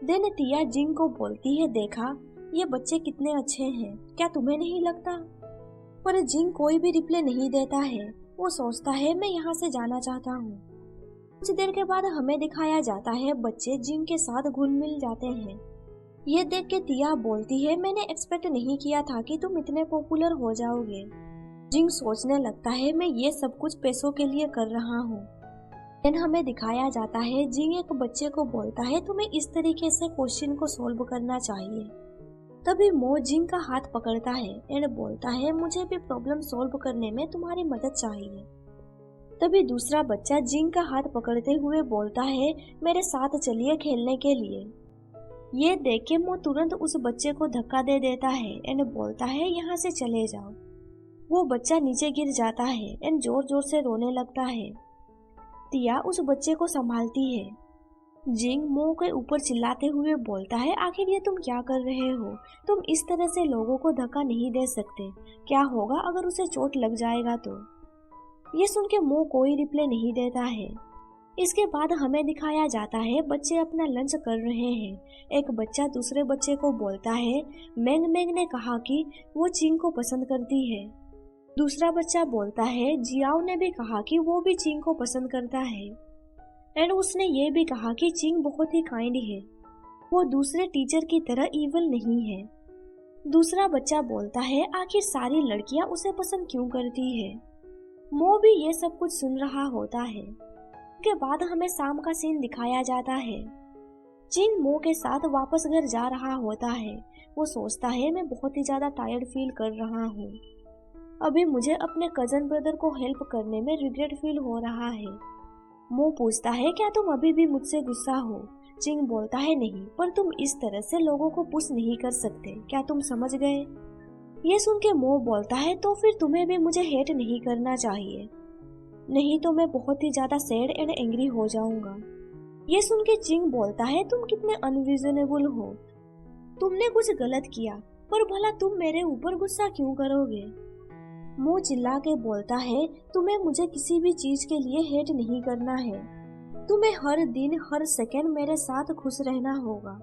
A: देन तिया जिंग को बोलती है देखा ये बच्चे कितने अच्छे हैं, क्या तुम्हें नहीं लगता। पर जिंग कोई भी रिप्लाई नहीं देता है, वो सोचता है मैं यहाँ से जाना चाहता हूँ। कुछ देर के बाद हमें दिखाया जाता है बच्चे जिंग के साथ घुल मिल जाते हैं। ये देख के तिया बोलती है मैंने एक्सपेक्ट नहीं किया था कि तुम इतने पॉपुलर हो जाओगे। जिंग सोचने लगता है मैं ये सब कुछ पैसों के लिए कर रहा हूँ। देन हमें दिखाया जाता है जिंग एक बच्चे को बोलता है तुम्हें इस तरीके से क्वेश्चन को सोल्व करना चाहिए। तभी मो जिंग का हाथ पकड़ता है एंड बोलता है मुझे भी प्रॉब्लम सोल्व करने में तुम्हारी मदद चाहिए। तभी दूसरा बच्चा जिंग का हाथ पकड़ते हुए बोलता है मेरे साथ चलिए खेलने के लिए। ये देख के मो तुरंत उस बच्चे को धक्का दे देता है एंड बोलता है यहाँ से चले जाओ। वो बच्चा नीचे गिर जाता है एंड जोर जोर से रोने लगता है। तिया उस बच्चे को संभालती है। जिंग मो के ऊपर चिल्लाते हुए बोलता है आखिर ये तुम क्या कर रहे हो, तुम इस तरह से लोगों को धक्का नहीं दे सकते, क्या होगा अगर उसे चोट लग जाएगा तो। ये सुन के मो कोई रिप्लाई नहीं देता है। इसके बाद हमें दिखाया जाता है बच्चे अपना लंच कर रहे हैं। एक बच्चा दूसरे बच्चे को बोलता है मैंग मैंग ने कहा कि वो चिंग को पसंद करती है। दूसरा बच्चा बोलता है जियाओ ने भी कहा कि वो भी चिंग को पसंद करता है एंड उसने ये भी कहा कि चिंग बहुत ही काइंड है, वो दूसरे टीचर की तरह इविल नहीं है। दूसरा बच्चा बोलता है आखिर सारी लड़कियां उसे पसंद क्यों करती है। मो भी ये सब कुछ सुन रहा होता है। के बाद हमें शाम का सीन दिखाया जाता है। जिंग मो के साथ वापस घर जा रहा होता है। वो सोचता है मैं बहुत ही ज्यादा टायर्ड फील कर रहा हूँ, अभी मुझे अपने कजन ब्रदर को हेल्प करने में रिग्रेट फील हो रहा है। मो पूछता है क्या तुम अभी भी मुझसे गुस्सा हो। चिंग बोलता है नहीं, पर तुम इस तरह से लोगों को पुश नहीं कर सकते, क्या तुम समझ गए? ये सुन के मो बोलता है तो फिर तुम्हें भी मुझे हेट नहीं करना चाहिए, नहीं तो मैं बहुत ही ज्यादा सैड एंड एंग्री हो जाऊंगा। ये सुन के चिंग बोलता है तुम कितने अनरीजनेबल हो, तुमने कुछ गलत किया, पर भला तुम मेरे ऊपर गुस्सा क्यों करोगे? मो चिल्ला के बोलता है तुम्हें मुझे किसी भी चीज के लिए हेट नहीं करना है, तुम्हें हर दिन हर सेकंड मेरे साथ खुश रहना होगा।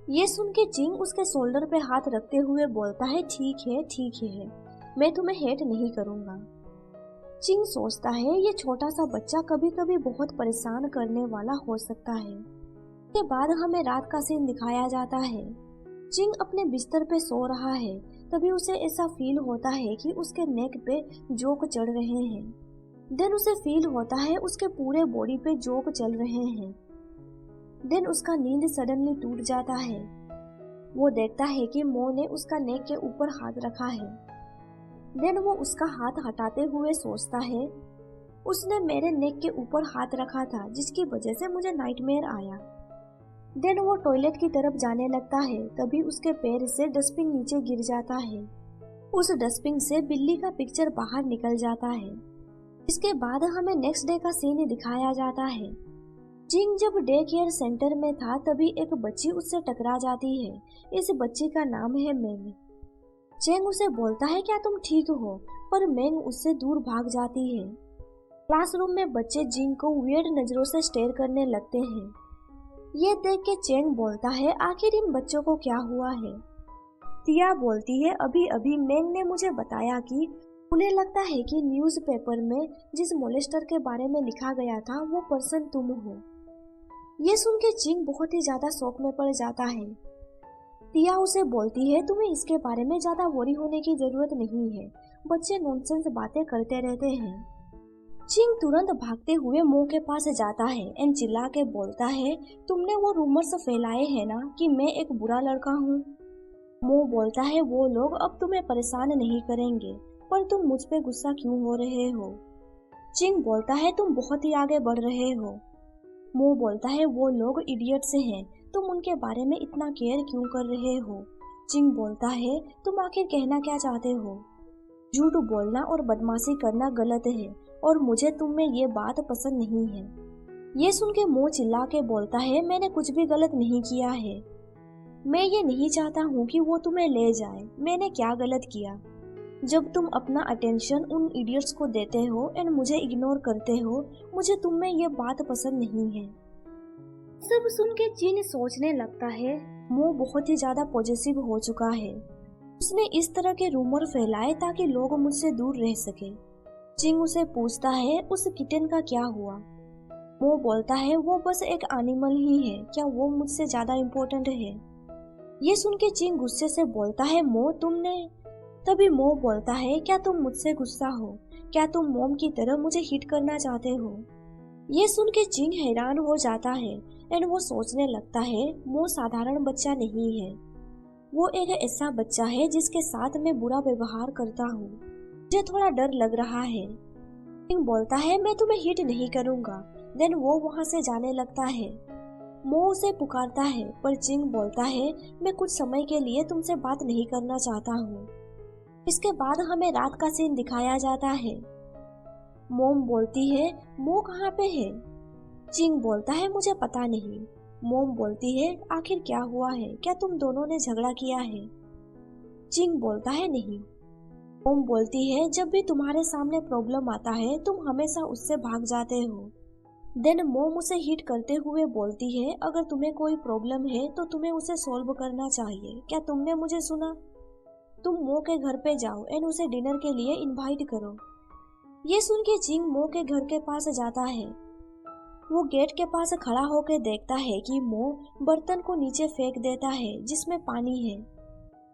A: ये सुन के चिंग उसके शोल्डर पे हाथ रखते हुए बोलता है ठीक है, मैं तुम्हें हेट नहीं करूंगा। चिंग सोचता है ये छोटा सा बच्चा कभी कभी बहुत परेशान करने वाला हो सकता है। के बाद हमें रात का सीन दिखाया जाता है। चिंग अपने बिस्तर पे सो रहा है, तभी उसे ऐसा फील होता है कि उसके नेक पे जोक चढ़ रहे हैं। देन उसे फील होता है उसके पूरे बॉडी पे जोक चल रहे हैं। देन उसका नींद सडनली टूट जाता है। वो देखता है कि मो ने उसका नेक के ऊपर हाथ रखा है। देन वो उसका हाथ हटाते हुए सोचता है उसने मेरे नेक के ऊपर हाथ रखा था, जिसकी वजह से मुझे नाइटमेयर आया। देन वो टॉयलेट की तरफ जाने लगता है, तभी उसके पैर से डस्टबिन नीचे गिर जाता है। उस डस्टबिन से बिल्ली का पिक्चर बाहर निकल जाता है। इसके बाद हमें नेक्स्ट डे का सीन दिखाया जाता है। चिंग जब डे केयर सेंटर में था तभी एक बच्ची उससे टकरा जाती है। इस बच्ची का नाम है मेंग। चेंग उसे बोलता है क्या तुम ठीक हो, पर मेंग उससे दूर भाग जाती है। क्लासरूम में बच्चे जिंग को वियर्ड नजरों से स्टेयर करने लगते हैं। ये देख के चेंग बोलता है आखिर इन बच्चों को क्या हुआ है? तिया बोलती है अभी अभी मेंग ने मुझे बताया कि उन्हें लगता है कि न्यूज़पेपर में जिस मोलेस्टर के बारे में लिखा गया था वो पर्सन तुम हो। ये सुन के चिंग बहुत ही ज्यादा शॉक में पड़ जाता है। तिया उसे बोलती है तुम्हें इसके बारे में ज्यादा वरी होने की जरूरत नहीं है, बच्चे नॉनसेंस बातें करते रहते हैं। चिंग तुरंत भागते हुए मो के पास जाता है एंड चिल्ला के बोलता है तुमने वो रूमर्स फैलाए हैं ना कि मैं एक बुरा लड़का हूँ। मो बोलता है वो लोग अब तुम्हें परेशान नहीं करेंगे, पर तुम मुझ पे गुस्सा क्यों हो रहे हो? चिंग बोलता है तुम बहुत ही आगे बढ़ रहे हो। मो बोलता है वो लोग इडियट्स हैं, तुम उनके बारे में इतना केयर क्यों कर रहे हो? चिंग बोलता है तुम आखिर कहना क्या चाहते हो? झूठ बोलना और बदमाशी करना गलत है और मुझे तुम में ये बात पसंद नहीं है। ये सुन के मो चिल्ला के बोलता है मैंने कुछ भी गलत नहीं किया है, मैं ये नहीं चाहता हूँ कि वो तुम्हें ले जाए। मैंने क्या गलत किया? जब तुम अपना अटेंशन उन इडियट्स को देते हो एंड मुझे इग्नोर करते हो, मुझे तुम में ये बात पसंद नहीं है। सब सुन के चिंग सोचने लगता है मो बहुत ही ज्यादा पॉजिटिव हो चुका है। उसने इस तरह के रूमर फैलाए ताकि लोग मुझसे दूर रह सके। चिंग उसे पूछता है उस किटन का क्या हुआ? मो बोलता है वो बस एक एनिमल ही है, क्या वो मुझसे ज्यादा इम्पोर्टेंट है? ये सुन के चिंग गुस्से से बोलता है मो तुमने। तभी मो बोलता है क्या तुम मुझसे गुस्सा हो? क्या तुम मोम की तरह मुझे हिट करना चाहते हो? ये सुन के चिंग हैरान हो जाता है एंड वो सोचने लगता है मो साधारण बच्चा नहीं है, वो एक ऐसा बच्चा है जिसके साथ मैं बुरा व्यवहार करता हूँ। मुझे थोड़ा डर लग रहा है। चिंग बोलता है मैं तुम्हें हिट नहीं करूँगा। देन वो वहाँ से जाने लगता है। मो उसे पुकारता है पर चिंग बोलता है मैं कुछ समय के लिए तुमसे बात नहीं करना चाहता हूँ। इसके बाद हमें रात का सीन दिखाया जाता है। मोम बोलती है मो कहाँ पे है? चिंग बोलता है मुझे पता नहीं। मोम बोलती है आखिर क्या हुआ है, क्या तुम दोनों ने झगड़ा किया है? चिंग बोलता है नहीं। मोम बोलती है जब भी तुम्हारे सामने प्रॉब्लम आता है तुम हमेशा उससे भाग जाते हो। देन मोम उसे हिट करते हुए बोलती है अगर तुम्हें कोई प्रॉब्लम है तो तुम्हें उसे सॉल्व करना चाहिए, क्या तुमने मुझे सुना? तुम मो के घर पे जाओ एंड उसे डिनर के लिए इनवाइट करो। ये सुन के चिंग मो के घर के पास जाता है। वो गेट के पास खड़ा होकर देखता है कि मो बर्तन को नीचे फेंक देता है जिसमें पानी है।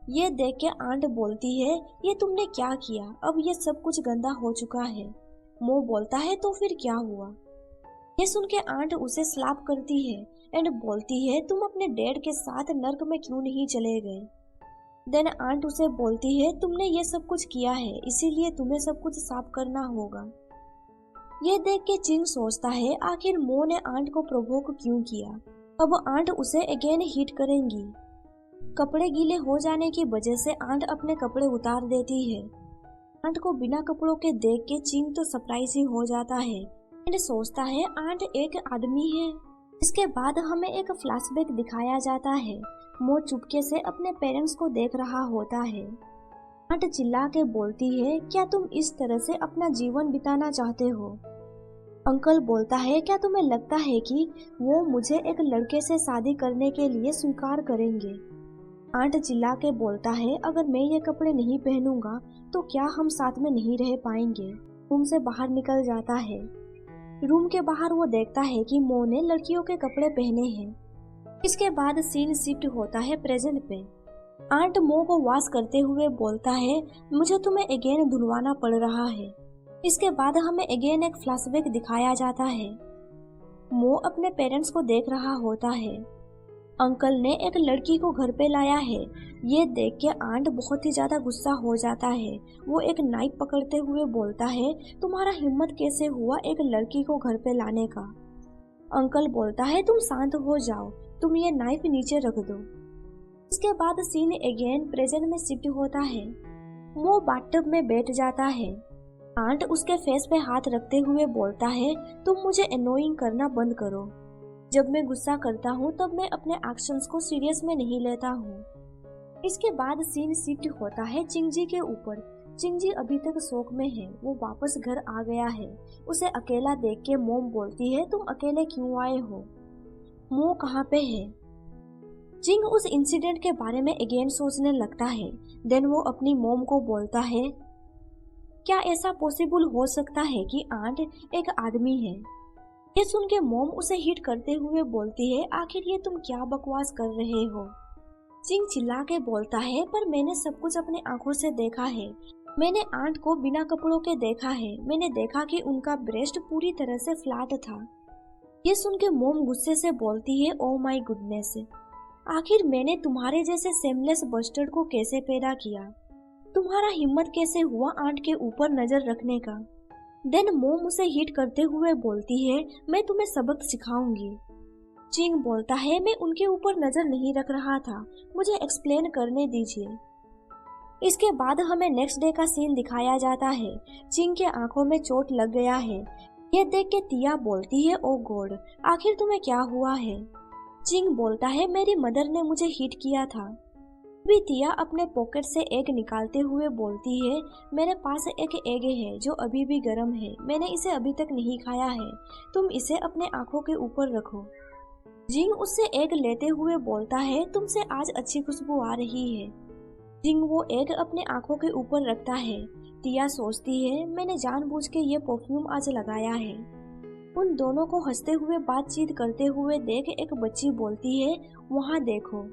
A: ये देख के आंट बोलती है ये तुमने क्या किया, अब ये सब कुछ गंदा हो चुका है। मो बोलता है तो फिर क्या हुआ? ये सुन के आंट उसे स्लैप करती है एंड बोलती है तुम अपने डैड के साथ नर्क में क्यों नहीं चले गए? देन आंट उसे बोलती है तुमने ये सब कुछ किया है इसीलिए तुम्हें सब कुछ साफ करना होगा। ये देख के चिंग सोचता है आखिर मो ने आंट को प्रोवोक क्यों किया? अब आंट उसे अगेन हीट करेंगी। कपड़े गीले हो जाने की वजह से आंट अपने कपड़े उतार देती है। आंट को बिना कपड़ों के देख के चिंग तो सरप्राइज ही हो जाता है एंड सोचता है आंट एक आदमी है। इसके बाद हमें एक फ्लैशबैक दिखाया जाता है। मो चुपके से अपने पेरेंट्स को देख रहा होता है। आंट चिल्ला के बोलती है, क्या तुम इस तरह से अपना जीवन बिताना चाहते हो? अंकल बोलता है, क्या तुम्हें लगता है कि वो मुझे एक लड़के से शादी करने के लिए स्वीकार करेंगे? आंट चिल्ला के बोलता है, अगर मैं ये कपड़े नहीं पहनूंगा तो क्या हम साथ में नहीं रह पाएंगे? रूम से बाहर निकल जाता है। रूम के बाहर वो देखता है कि मो ने लड़कियों के कपड़े पहने हैं। इसके बाद सीन शिफ्ट होता है प्रेजेंट पे। आंट मो को वॉश करते हुए बोलता है, मुझे तुम्हें अगेन धुलवाना पड़ रहा है। इसके बाद हमें अगेन एक फ्लैशबैक दिखाया जाता है। मो अपने पेरेंट्स को देख रहा होता है। अंकल ने एक लड़की को घर पे लाया है। ये देख के आंट बहुत ही ज्यादा गुस्सा हो जाता है। वो एक नाइफ पकड़ते हुए बोलता है, तुम्हारा हिम्मत कैसे हुआ एक लड़की को घर पे लाने का? अंकल बोलता है, तुम शांत हो जाओ, तुम ये नाइफ नीचे रख दो। इसके बाद सीन अगेन प्रेजेंट में शिफ्ट होता है। वो बाथटब में बैठ जाता है। आंट उसके फेस पे हाथ रखते हुए बोलता है, तुम मुझे अनोइंग करना बंद करो। जब मैं गुस्सा करता हूँ तब मैं अपने एक्शंस को सीरियस में नहीं लेता हूँ। इसके बाद सीन शिफ्ट होता है चिंगजी के ऊपर। चिंगजी अभी तक शौक में है। वो वापस घर आ गया है। उसे अकेला देख के मोम बोलती है, तुम अकेले क्यों आए हो? मो कहाँ पे है? चिंग उस इंसिडेंट के बारे में अगेन सोचने लगता है। देन वो अपनी मोम को बोलता है, क्या ऐसा पॉसिबल हो सकता है कि आंट एक आदमी है? ये सुन के मोम उसे हिट करते हुए बोलती है, आखिर ये तुम क्या बकवास कर रहे हो? चिंग चिल्ला के बोलता है, पर मैंने सब कुछ अपने आंखों से देखा है। मैंने आंट को बिना कपड़ों के देखा है। मैंने देखा कि उनका ब्रेस्ट पूरी तरह से फ्लैट था। ये सुन के मोम गुस्से से बोलती है, ओ माई गुडनेस, आखिर मैंने तुम्हारे जैसे सेमलेस बस्टर्ड को कैसे पैदा किया? तुम्हारा हिम्मत कैसे हुआ आंट के ऊपर नजर रखने का? देन मोम उसे हिट करते हुए बोलती है, मैं तुम्हें सबक सिखाऊंगी। चिंग बोलता है, मैं उनके ऊपर नजर नहीं रख रहा था, मुझे एक्सप्लेन करने दीजिए। इसके बाद हमें नेक्स्ट डे का सीन दिखाया जाता है। चिंग के आंखों में चोट लग गया है। ये देख के तिया बोलती है, ओ गॉड, आखिर तुम्हें क्या हुआ है? चिंग बोलता है, मेरी मदर ने मुझे हिट किया था। भी तिया अपने पॉकेट से एग निकालते हुए बोलती है, मेरे पास एक एग है जो अभी भी गर्म है। मैंने इसे अभी तक नहीं खाया है। तुम इसे अपने आंखों के ऊपर रखो। जिंग उससे एग लेते हुए बोलता है, तुमसे आज अच्छी खुशबू आ रही है। जिंग वो एग अपने आंखों के ऊपर रखता है। तिया सोचती है, मैंने जानबूझ के ये परफ्यूम आज लगाया है। उन दोनों को हंसते हुए बातचीत करते हुए देख एक बच्ची बोलती है, वहाँ देखो,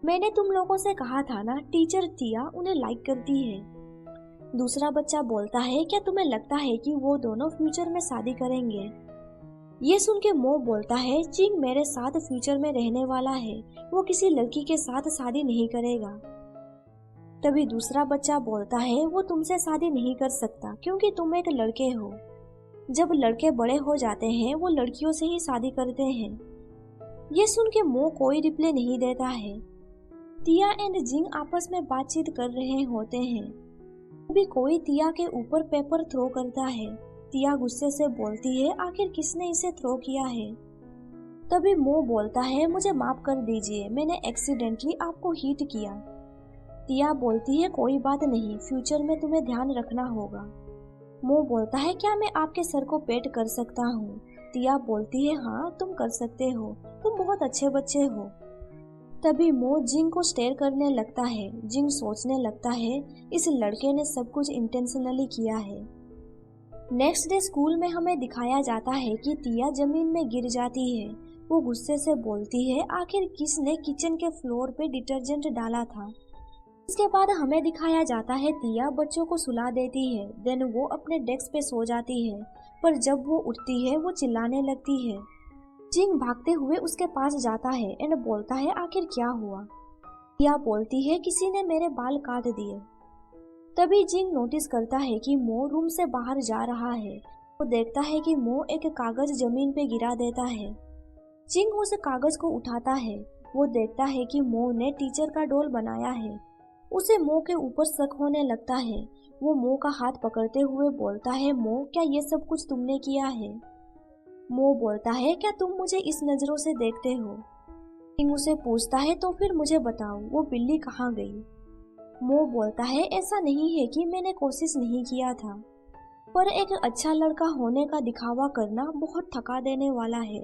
A: मैंने तुम लोगों से कहा था ना, टीचर तिया उन्हें लाइक करती है। दूसरा बच्चा बोलता है, क्या तुम्हें लगता है कि वो दोनों फ्यूचर में शादी करेंगे? ये सुन के मो बोलता है, चिंग मेरे साथ फ्यूचर में रहने वाला है, वो किसी लड़की के साथ शादी नहीं करेगा। तभी दूसरा बच्चा बोलता है, वो तुमसे शादी नहीं कर सकता क्योंकि तुम एक लड़के हो। जब लड़के बड़े हो जाते हैं वो लड़कियों से ही शादी करते हैं। ये सुन के मो कोई रिप्लाई नहीं देता है। तिया एंड जिंग आपस में बातचीत कर रहे होते हैं। अभी कोई तिया के ऊपर पेपर थ्रो करता है। तिया गुस्से से बोलती है, आखिर किसने इसे थ्रो किया है? तभी मो बोलता है, मुझे माफ कर दीजिए, मैंने एक्सीडेंटली आपको हिट किया। तिया बोलती है, कोई बात नहीं, फ्यूचर में तुम्हें ध्यान रखना होगा। मो बोलता है, क्या मैं आपके सर को पेट कर सकता हूँ? तिया बोलती है, हाँ तुम कर सकते हो, तुम बहुत अच्छे बच्चे हो। तभी मो जिंग को स्टेयर करने लगता है। जिंग सोचने लगता है, इस लड़के ने सब कुछ इंटेंशनली किया है। नेक्स्ट डे स्कूल में हमें दिखाया जाता है कि तिया जमीन में गिर जाती है। वो गुस्से से बोलती है, आखिर किसने किचन के फ्लोर पे डिटर्जेंट डाला था? इसके बाद हमें दिखाया जाता है तिया बच्चों को सुला देती है। देन वो अपने डेस्क पे सो जाती है, पर जब वो उठती है वो चिल्लाने लगती है। जिंग भागते हुए उसके पास जाता है एंड बोलता है, आखिर क्या हुआ? तिया बोलती है, किसी ने मेरे बाल काट दिए। तभी जिंग नोटिस करता है कि मो रूम से बाहर जा रहा है। वो देखता है कि मो एक कागज जमीन पे गिरा देता है। चिंग उस कागज को उठाता है। वो देखता है कि मो ने टीचर का डॉल बनाया है। उसे मो के ऊपर शक होने लगता है। वो मो का हाथ पकड़ते हुए बोलता है, मो क्या ये सब कुछ तुमने किया है? मो बोलता है, क्या तुम मुझे इस नजरों से देखते हो? चिंग उसे पूछता है, तो फिर मुझे बताओ वो बिल्ली कहाँ गई? मो बोलता है, ऐसा नहीं है कि मैंने कोशिश नहीं किया था, पर एक अच्छा लड़का होने का दिखावा करना बहुत थका देने वाला है।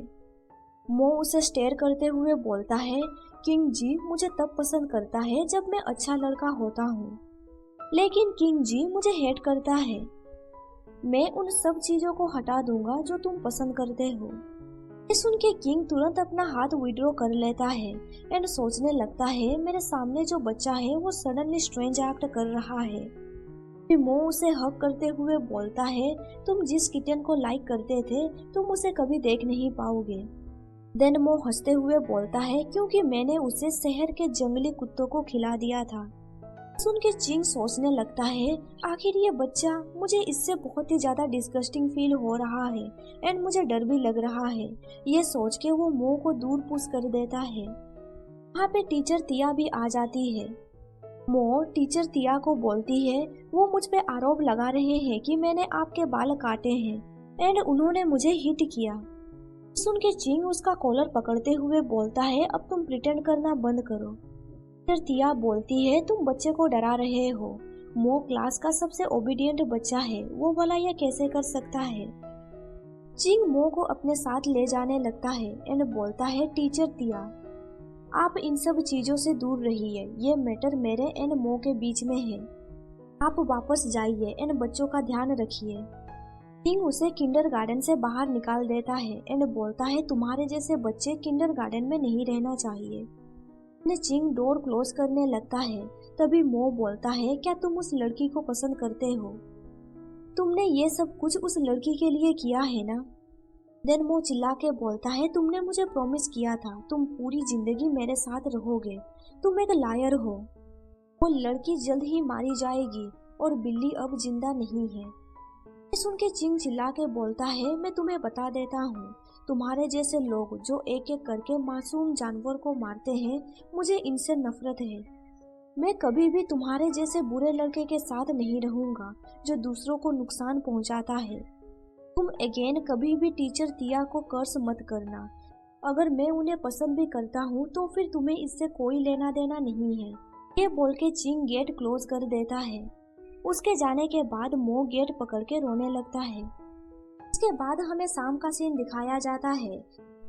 A: मो उसे स्टेयर करते हुए बोलता है, किंग जी मुझे तब पसंद करता है जब मैं अच्छा लड़का होता हूँ, लेकिन किंग जी मुझे हेट करता है। मैं उन सब चीजों को हटा दूंगा जो तुम पसंद करते हो। ये सुन के किंग तुरंत अपना हाथ विड्रॉ कर लेता है एंड सोचने लगता है, मेरे सामने जो बच्चा है वो सडनली स्ट्रेंज एक्ट कर रहा है। फिर मो उसे हक करते हुए बोलता है, तुम जिस किटन को लाइक करते थे तुम उसे कभी देख नहीं पाओगे। देन मो हंसते हुए बोलता है, क्योंकि मैंने उसे शहर के जंगली कुत्तों को खिला दिया था। सुन के चिंग सोचने लगता है, आखिर ये बच्चा, मुझे इससे बहुत ही ज्यादा डिस्गस्टिंग फील हो रहा है एंड मुझे डर भी लग रहा है। ये सोच के वो मो को दूर पुश कर देता है। वहाँ पे टीचर तिया भी आ जाती है। मो टीचर तिया को बोलती है, वो मुझ पे आरोप लगा रहे हैं कि मैंने आपके बाल काटे हैं एंड उन्होंने मुझे हिट किया। सुन के चिंग उसका कॉलर पकड़ते हुए बोलता है, अब तुम प्रिटेंड करना बंद करो। फिर तिया बोलती है, तुम बच्चे को डरा रहे हो। मो क्लास का सबसे ओबीडियंट बच्चा है, वो भला यह कैसे कर सकता है? चिंग मो को अपने साथ ले जाने लगता है एंड बोलता है, टीचर तिया आप इन सब चीजों से दूर रहिए, ये मैटर मेरे एंड मो के बीच में है। आप वापस जाइए एंड बच्चों का ध्यान रखिए। चिंग उसे किंडरगार्टन से बाहर निकाल देता है एंड बोलता है, तुम्हारे जैसे बच्चे किंडरगार्टन में नहीं रहना चाहिए। चिंग डोर क्लोज करने लगता है। तभी मो बोलता है, क्या तुम उस लड़की को पसंद करते हो? तुमने ये सब कुछ उस लड़की के लिए किया है ना? देन मो चिल्ला के बोलता है, तुमने मुझे प्रॉमिस किया था तुम पूरी जिंदगी मेरे साथ रहोगे। तुम एक लायर हो। वो लड़की जल्द ही मारी जाएगी और बिल्ली अब जिंदा नहीं है। सुन के चिंग चिल्ला के बोलता है, मैं तुम्हें बता देता हूँ, तुम्हारे जैसे लोग जो एक एक करके मासूम जानवर को मारते हैं, मुझे इनसे नफरत है। मैं कभी भी तुम्हारे जैसे बुरे लड़के के साथ नहीं रहूंगा जो दूसरों को नुकसान पहुंचाता है। तुम अगेन कभी भी टीचर तिया को कर्स मत करना। अगर मैं उन्हें पसंद भी करता हूँ तो फिर तुम्हें इससे कोई लेना देना नहीं है। ये बोल के चिंग गेट क्लोज कर देता है। उसके जाने के बाद मो गेट पकड़ के रोने लगता है। उसके बाद हमें शाम का सीन दिखाया जाता है।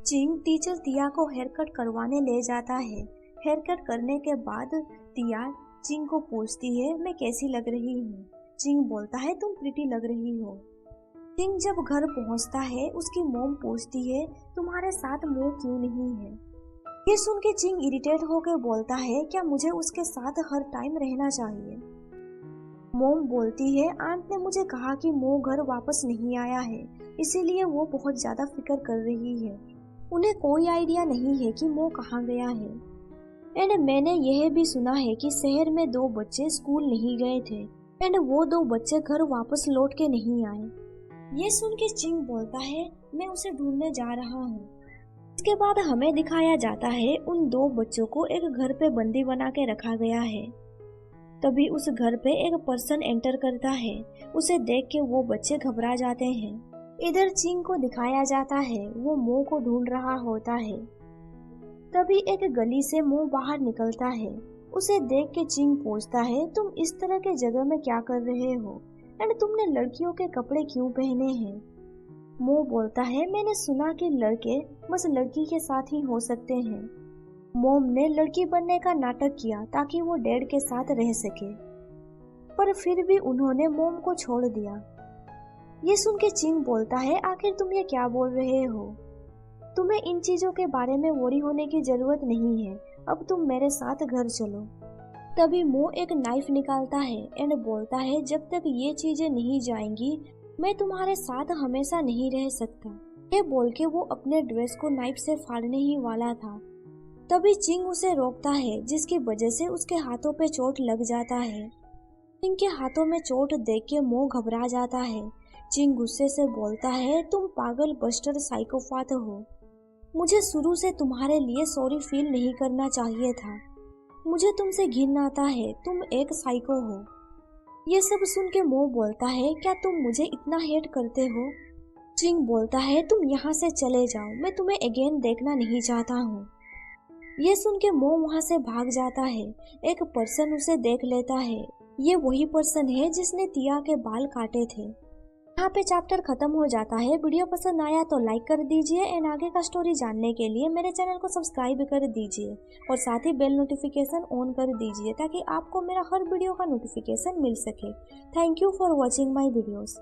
A: चिंग टीचर तिया को हेयर कट करवाने ले जाता है। हेयर कट करने के बाद तिया चिंग को पूछती है, मैं कैसी लग रही हूँ? चिंग बोलता है, तुम प्रिटी लग रही हो। चिंग जब घर पहुँचता है उसकी मॉम पूछती है, तुम्हारे साथ मो क्यों नहीं है? ये सुन के चिंग इरिटेट होकर बोलता है, क्या मुझे उसके साथ हर टाइम रहना चाहिए? मॉम बोलती है, आंट ने मुझे कहा कि मो घर वापस नहीं आया है, इसीलिए वो बहुत ज्यादा फिक्र कर रही है। उन्हें कोई आइडिया नहीं है कि मो कहाँ गया है। एंड मैंने यह भी सुना है कि शहर में 2 बच्चे स्कूल नहीं गए थे एंड वो 2 बच्चे घर वापस लौट के नहीं आए। ये सुन के चिंग बोलता है, मैं उसे ढूंढने जा रहा हूँ। इसके बाद हमें दिखाया जाता है उन 2 बच्चों को एक घर पे बंदी बना के रखा गया है। तभी उस घर पे एक पर्सन एंटर करता है। उसे देख के वो बच्चे घबरा जाते हैं। इधर चिंग को दिखाया जाता है, वो मो को ढूंढ रहा होता है। तभी एक गली से मो बाहर निकलता है। उसे देख के चिंग पूछता है, तुम इस तरह के जगह में क्या कर रहे हो एंड तुमने लड़कियों के कपड़े क्यों पहने हैं? मो बोलता है, मैंने सुना कि लड़के बस लड़की के साथ ही हो सकते हैं। मॉम ने लड़की बनने का नाटक किया ताकि वो डैड के साथ रह सके, पर फिर भी उन्होंने मॉम को छोड़ दिया। ये सुन के चिंग बोलता है, आखिर तुम ये क्या बोल रहे हो? तुम्हें इन चीजों के बारे में वरी होने की जरूरत नहीं है, अब तुम मेरे साथ घर चलो। तभी मो एक नाइफ निकालता है एंड बोलता है, जब तक ये चीजें नहीं जाएंगी मैं तुम्हारे साथ हमेशा नहीं रह सकता। ये बोल के वो अपने ड्रेस को नाइफ से फाड़ने ही वाला था। तभी चिंग उसे रोकता है, जिसकी वजह से उसके हाथों पे चोट लग जाता है। चिंग के हाथों में चोट देख के मो घबरा जाता है। चिंग गुस्से से बोलता है, तुम पागल बस्टर साइकोपाथ हो। मुझे शुरू से तुम्हारे लिए सॉरी फील नहीं करना चाहिए था। मुझे तुमसे घिन आता है, तुम एक साइको हो। ये सब सुन के मो बोलता है, क्या तुम मुझे इतना हेट करते हो? चिंग बोलता है, तुम यहाँ से चले जाओ, मैं तुम्हें अगेन देखना नहीं चाहता हूँ। ये सुन के मो वहाँ से भाग जाता है। एक पर्सन उसे देख लेता है। ये वही पर्सन है जिसने तिया के बाल काटे थे। यहाँ पे चैप्टर खत्म हो जाता है। वीडियो पसंद आया तो लाइक कर दीजिए एंड आगे का स्टोरी जानने के लिए मेरे चैनल को सब्सक्राइब कर दीजिए और साथ ही बेल नोटिफिकेशन ऑन कर दीजिए ताकि आपको मेरा हर वीडियो का नोटिफिकेशन मिल सके। Thank you for watching my videos.